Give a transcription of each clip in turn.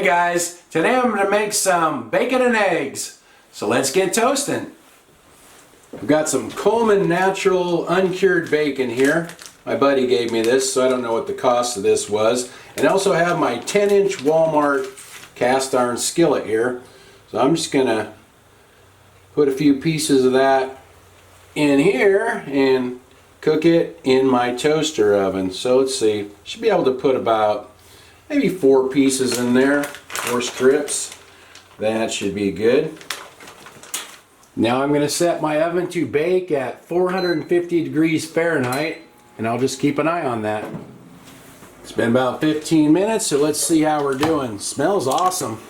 Hey guys, today I'm going to make some bacon and eggs. So let's get toasting. I've got some Coleman natural uncured bacon here. My buddy gave me this, so I don't know what the cost of this was. And I also have my 10-inch Walmart cast iron skillet here. So I'm just going to put a few pieces of that in here and cook it in my toaster oven. So let's see, should be able to put about maybe 4 pieces in there, 4 strips. That should be good. Now I'm going to set my oven to bake at 450 degrees Fahrenheit, and I'll just keep an eye on that. It's been about 15 minutes, so let's see how we're doing. Smells awesome.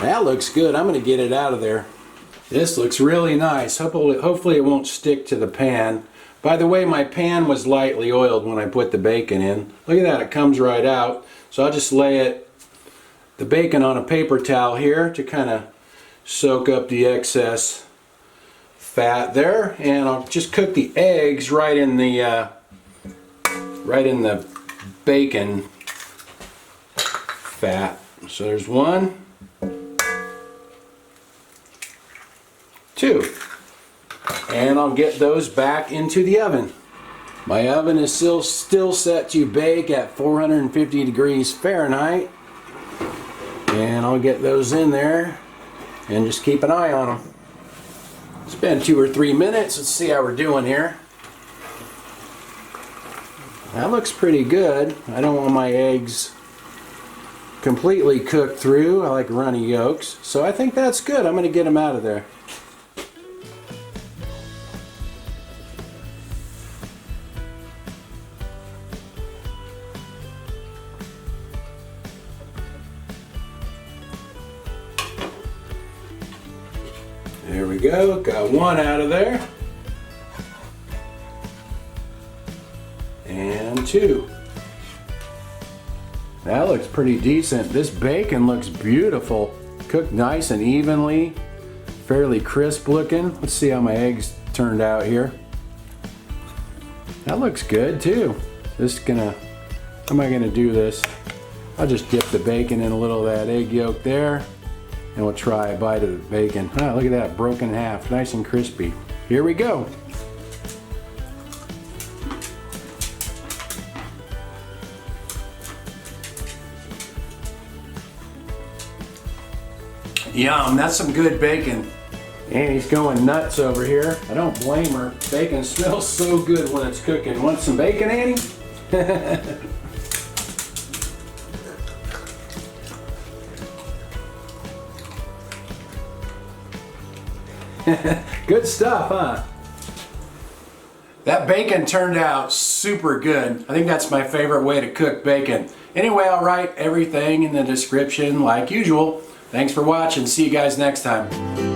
That looks good. I'm going to get it out of there. This looks really nice. Hopefully it won't stick to the pan. By the way, my pan was lightly oiled when I put the bacon in. Look at that, it comes right out. So I'll just lay the bacon on a paper towel here to kind of soak up the excess fat there, and I'll just cook the eggs right in the bacon fat. So there's 1, 2. And I'll get those back into the oven. My oven is still set to bake at 450 degrees Fahrenheit. And I'll get those in there and just keep an eye on them. It's been 2 or 3 minutes. Let's see how we're doing here. That looks pretty good. I don't want my eggs completely cooked through. I like runny yolks. So I think that's good. I'm going to get them out of there. There we go, got 1 out of there. And 2. That looks pretty decent. This bacon looks beautiful. Cooked nice and evenly. Fairly crisp looking. Let's see how my eggs turned out here. That looks good too. How am I gonna do this? I'll just dip the bacon in a little of that egg yolk there. And we'll try a bite of the bacon. Ah, look at that, broken in half, nice and crispy. Here we go. Yum, that's some good bacon. Annie's going nuts over here. I don't blame her. Bacon smells so good when it's cooking. Want some bacon, Annie? Good stuff, huh? That bacon turned out super good. I think that's my favorite way to cook bacon. Anyway, I'll write everything in the description like usual. Thanks for watching. See you guys next time.